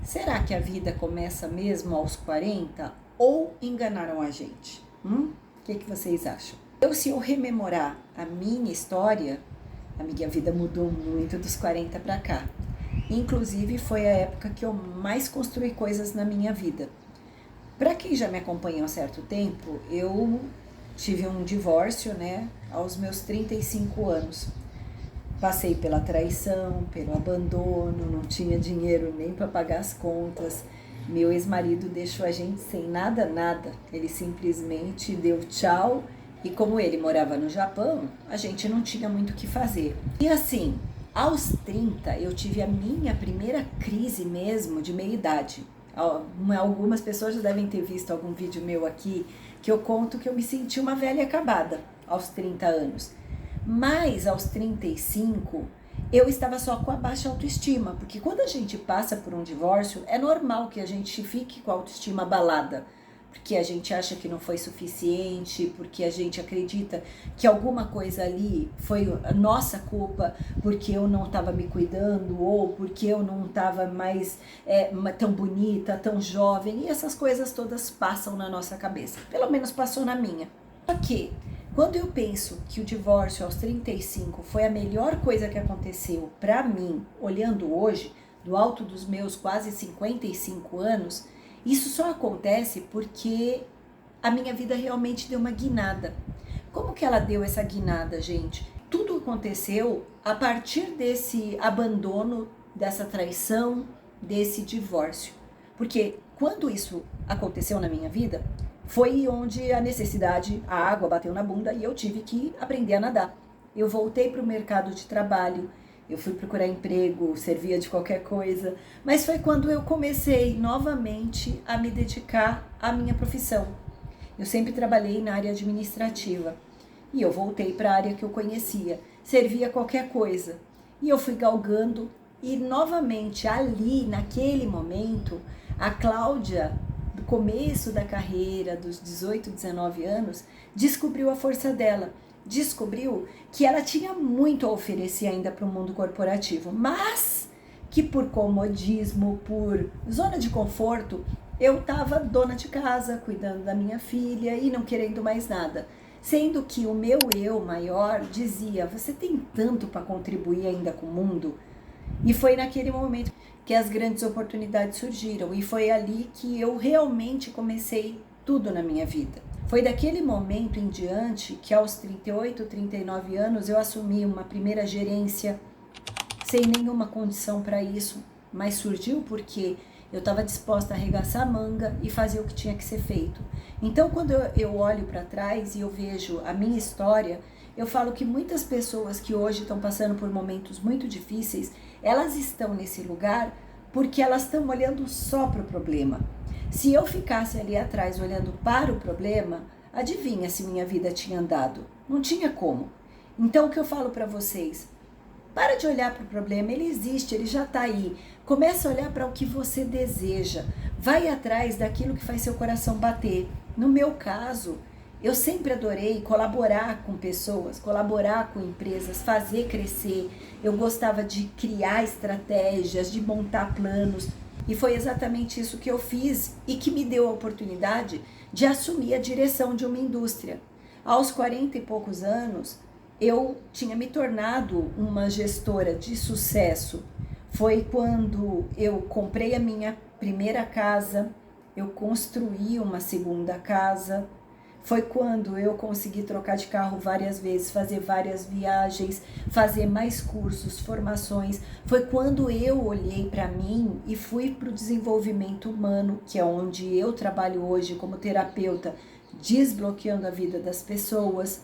Será que a vida começa mesmo aos 40 ou enganaram a gente? O que vocês acham? Se eu rememorar a minha história, a minha vida mudou muito dos 40 para cá. Inclusive foi a época que eu mais construí coisas na minha vida. Para quem já me acompanha há um certo tempo, eu tive um divórcio, aos meus 35 anos. Passei pela traição, pelo abandono, não tinha dinheiro nem para pagar as contas. Meu ex-marido deixou a gente sem nada. Ele simplesmente deu tchau e como ele morava no Japão, a gente não tinha muito o que fazer. E assim, aos 30 eu tive a minha primeira crise mesmo de meia-idade. Algumas pessoas já devem ter visto algum vídeo meu aqui que eu conto que eu me senti uma velha acabada aos 30 anos. Mas aos 35, eu estava só com a baixa autoestima, porque quando a gente passa por um divórcio, é normal que a gente fique com a autoestima abalada, porque a gente acha que não foi suficiente, porque a gente acredita que alguma coisa ali foi a nossa culpa, porque eu não estava me cuidando, ou porque eu não estava mais tão bonita, tão jovem, e essas coisas todas passam na nossa cabeça, pelo menos passou na minha. Só que quando eu penso que o divórcio aos 35 foi a melhor coisa que aconteceu para mim, olhando hoje, do alto dos meus quase 55 anos, isso só acontece porque a minha vida realmente deu uma guinada. Como que ela deu essa guinada, gente? Tudo aconteceu a partir desse abandono, dessa traição, desse divórcio. Porque quando isso aconteceu na minha vida, foi onde a necessidade, a água bateu na bunda e eu tive que aprender a nadar. Eu voltei para o mercado de trabalho, eu fui procurar emprego, servia de qualquer coisa, mas foi quando eu comecei novamente a me dedicar à minha profissão. Eu sempre trabalhei na área administrativa e eu voltei para a área que eu conhecia, servia qualquer coisa. E eu fui galgando e novamente ali, naquele momento, a Cláudia do começo da carreira, dos 18, 19 anos, descobriu a força dela, descobriu que ela tinha muito a oferecer ainda para o mundo corporativo, mas que por comodismo, por zona de conforto, eu estava dona de casa, cuidando da minha filha e não querendo mais nada. Sendo que o meu eu maior dizia, você tem tanto para contribuir ainda com o mundo? E foi naquele momento que as grandes oportunidades surgiram e foi ali que eu realmente comecei tudo na minha vida. Foi daquele momento em diante que aos 38, 39 anos eu assumi uma primeira gerência sem nenhuma condição para isso, mas surgiu porque eu estava disposta a arregaçar a manga e fazer o que tinha que ser feito. Então quando eu olho para trás e eu vejo a minha história, eu falo que muitas pessoas que hoje estão passando por momentos muito difíceis, elas estão nesse lugar porque elas estão olhando só para o problema. Se eu ficasse ali atrás olhando para o problema, adivinha se minha vida tinha andado? Não tinha como. Então o que eu falo para vocês? Para de olhar para o problema, ele existe, ele já está aí. Começa a olhar para o que você deseja. Vai atrás daquilo que faz seu coração bater. No meu caso, eu sempre adorei colaborar com pessoas, colaborar com empresas, fazer crescer. Eu gostava de criar estratégias, de montar planos. E foi exatamente isso que eu fiz e que me deu a oportunidade de assumir a direção de uma indústria. Aos 40 e poucos anos, eu tinha me tornado uma gestora de sucesso. Foi quando eu comprei a minha primeira casa, eu construí uma segunda casa. Foi quando eu consegui trocar de carro várias vezes, fazer várias viagens, fazer mais cursos, formações. Foi quando eu olhei para mim e fui para o desenvolvimento humano, que é onde eu trabalho hoje como terapeuta, desbloqueando a vida das pessoas.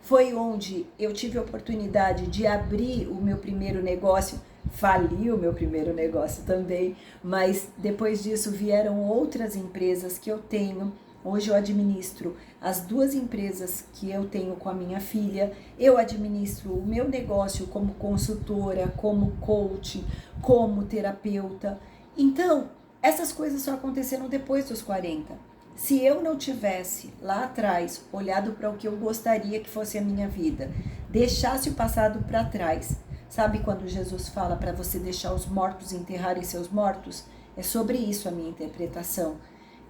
Foi onde eu tive a oportunidade de abrir o meu primeiro negócio, fali o meu primeiro negócio também, mas depois disso vieram outras empresas que eu tenho. Hoje eu administro as 2 empresas que eu tenho com a minha filha, eu administro o meu negócio como consultora, como coach, como terapeuta. Então, essas coisas só aconteceram depois dos 40. Se eu não tivesse lá atrás olhado para o que eu gostaria que fosse a minha vida, deixasse o passado para trás, sabe quando Jesus fala para você deixar os mortos enterrarem seus mortos? É sobre isso a minha interpretação.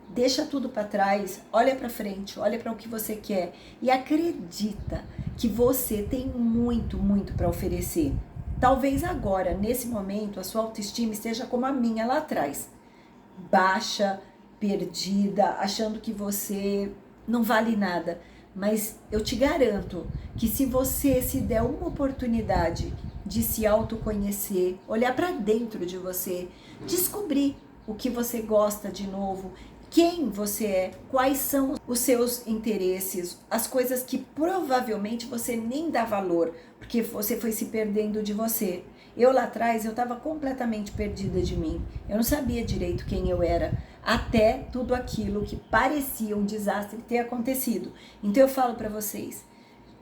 Deixa tudo para trás, olha para frente, olha para o que você quer e acredita que você tem muito, muito para oferecer. Talvez agora, nesse momento, a sua autoestima esteja como a minha lá atrás, baixa, perdida, achando que você não vale nada. Mas eu te garanto que se você se der uma oportunidade de se autoconhecer, olhar para dentro de você, descobrir o que você gosta de novo, quem você é, quais são os seus interesses, as coisas que provavelmente você nem dá valor, porque você foi se perdendo de você. Eu lá atrás, eu estava completamente perdida de mim. Eu não sabia direito quem eu era, até tudo aquilo que parecia um desastre ter acontecido. Então eu falo para vocês,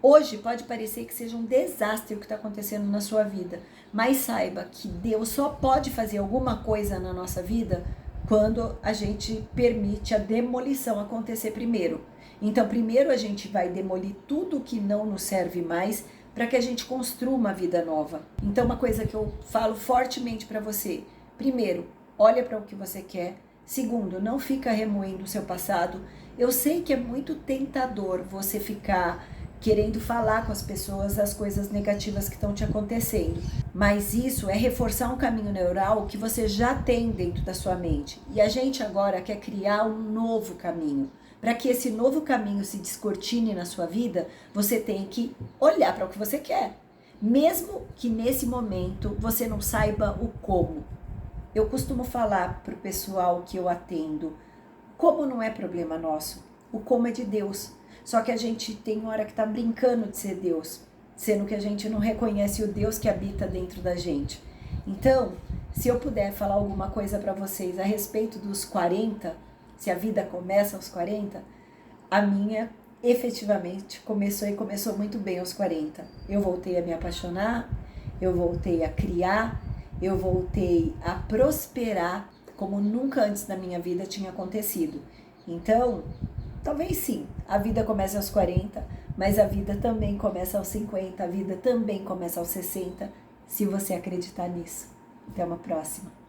hoje pode parecer que seja um desastre o que está acontecendo na sua vida, mas saiba que Deus só pode fazer alguma coisa na nossa vida quando a gente permite a demolição acontecer primeiro. Então, primeiro a gente vai demolir tudo que não nos serve mais para que a gente construa uma vida nova. Então, uma coisa que eu falo fortemente para você: primeiro, olha para o que você quer. Segundo, não fica remoendo o seu passado. Eu sei que é muito tentador você ficar querendo falar com as pessoas as coisas negativas que estão te acontecendo. Mas isso é reforçar um caminho neural que você já tem dentro da sua mente. E a gente agora quer criar um novo caminho. Para que esse novo caminho se descortine na sua vida, você tem que olhar para o que você quer. Mesmo que nesse momento você não saiba o como. Eu costumo falar para o pessoal que eu atendo, como não é problema nosso, o como é de Deus. Só que a gente tem hora que está brincando de ser Deus, sendo que a gente não reconhece o Deus que habita dentro da gente. Então, se eu puder falar alguma coisa para vocês a respeito dos 40, se a vida começa aos 40, a minha efetivamente começou e começou muito bem aos 40. Eu voltei a me apaixonar, eu voltei a criar, eu voltei a prosperar como nunca antes na minha vida tinha acontecido. Então, talvez sim, a vida comece aos 40, mas a vida também começa aos 50, a vida também começa aos 60, se você acreditar nisso. Até uma próxima.